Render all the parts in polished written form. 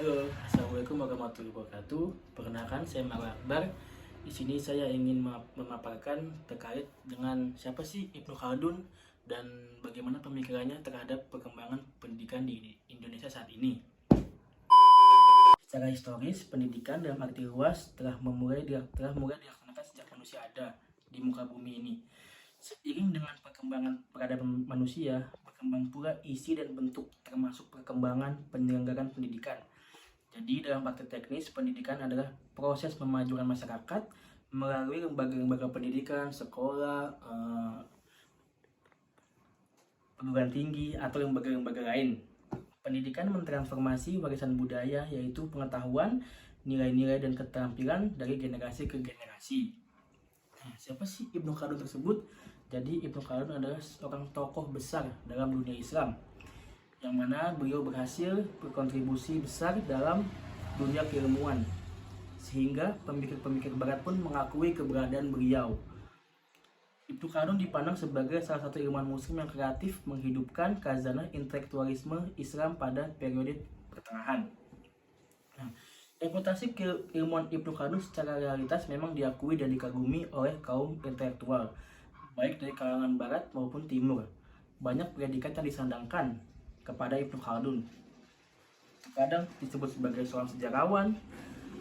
Halo, assalamualaikum warahmatullahi wabarakatuh. Perkenalkan, saya Marwa Akbar. Di sini saya ingin memaparkan terkait dengan siapa sih Ibnu Khaldun dan bagaimana pemikirannya terhadap perkembangan pendidikan di Indonesia saat ini. Secara historis, pendidikan dalam arti luas telah mulai dilaksanakan sejak manusia ada di muka bumi ini. Seiring dengan perkembangan peradaban manusia, berkembang pula isi dan bentuk, termasuk perkembangan penyelenggaraan pendidikan. Jadi dalam praktek teknis, pendidikan adalah proses pemajuan masyarakat melalui lembaga-lembaga pendidikan, sekolah, perguruan tinggi, atau lembaga-lembaga lain. Pendidikan mentransformasi warisan budaya, yaitu pengetahuan, nilai-nilai, dan keterampilan dari generasi ke generasi. Nah, siapa sih Ibnu Khaldun tersebut? Jadi Ibnu Khaldun adalah seorang tokoh besar dalam dunia Islam, yang mana beliau berhasil berkontribusi besar dalam dunia keilmuan, sehingga pemikir-pemikir barat pun mengakui keberadaan beliau. Ibnu Khaldun dipandang sebagai salah satu ilmuwan muslim yang kreatif menghidupkan khazanah intelektualisme Islam pada periode pertengahan. Nah, reputasi keilmuan Ibnu Khaldun secara realitas memang diakui dan dikagumi oleh kaum intelektual, baik dari kalangan barat maupun timur. Banyak predikat yang disandangkan kepada Ibnu Khaldun. Kadang disebut sebagai seorang sejarawan,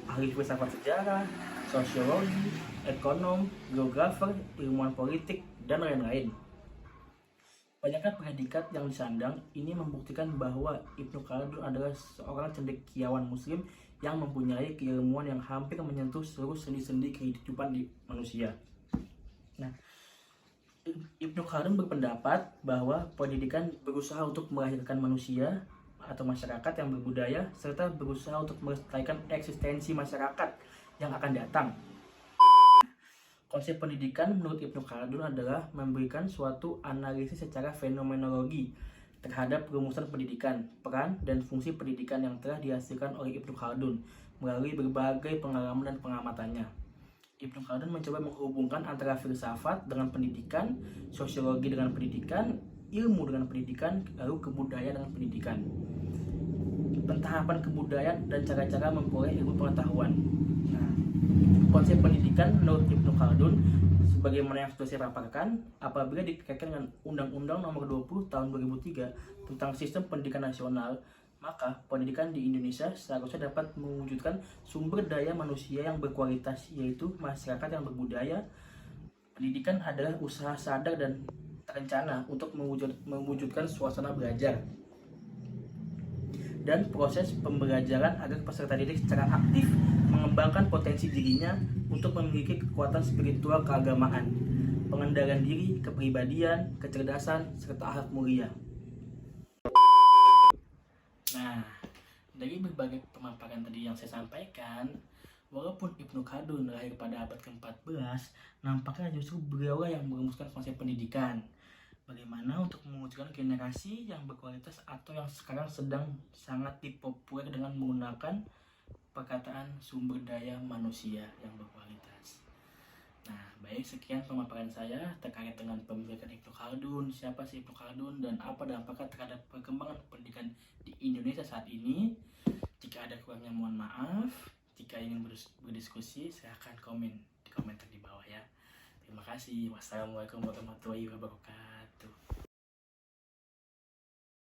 ahli filsafat sejarah, sosiologi, ekonom, geografer, ilmuwan politik, dan lain-lain. Banyaknya predikat yang disandang ini membuktikan bahwa Ibnu Khaldun adalah seorang cendekiawan muslim yang mempunyai keilmuan yang hampir menyentuh seluruh sendi-sendi kehidupan di manusia. Nah, Ibnu Khaldun berpendapat bahwa pendidikan berusaha untuk melahirkan manusia atau masyarakat yang berbudaya serta berusaha untuk melestarikan eksistensi masyarakat yang akan datang. Konsep pendidikan menurut Ibnu Khaldun adalah memberikan suatu analisis secara fenomenologi terhadap rumusan pendidikan, peran, dan fungsi pendidikan yang telah dihasilkan oleh Ibnu Khaldun melalui berbagai pengalaman dan pengamatannya. Ibnu Khaldun mencoba menghubungkan antara filsafat dengan pendidikan, sosiologi dengan pendidikan, ilmu dengan pendidikan, lalu kebudayaan dengan pendidikan. Pentahapan kebudayaan dan cara-cara memperoleh ilmu pengetahuan. Nah, konsep pendidikan menurut Ibnu Khaldun sebagaimana yang sudah saya paparkan, apabila dikaitkan dengan Undang-Undang Nomor 20 Tahun 2003 tentang Sistem Pendidikan Nasional, maka pendidikan di Indonesia seharusnya dapat mewujudkan sumber daya manusia yang berkualitas, yaitu masyarakat yang berbudaya. Pendidikan adalah usaha sadar dan terencana untuk mewujudkan suasana belajar dan proses pembelajaran agar peserta didik secara aktif mengembangkan potensi dirinya untuk memiliki kekuatan spiritual keagamaan, pengendalian diri, kepribadian, kecerdasan, serta akhlak mulia. Nah, dari berbagai pemaparan tadi yang saya sampaikan, walaupun Ibnu Khaldun lahir pada abad ke-14, nampaknya justru beliau yang merumuskan konsep pendidikan. Bagaimana untuk mewujudkan generasi yang berkualitas atau yang sekarang sedang sangat dipopuler dengan menggunakan perkataan sumber daya manusia yang berkualitas. Nah, baik, sekian pemaparan saya terkait dengan pemikiran Ibnu Khaldun, siapa sih Ibnu Khaldun, dan apa dampaknya terhadap perkembangan pendidikan di Indonesia saat ini. Jika ada kurangnya mohon maaf. Jika ingin berdiskusi, silahkan komen di komentar di bawah ya. Terima kasih. Wassalamualaikum warahmatullahi wabarakatuh.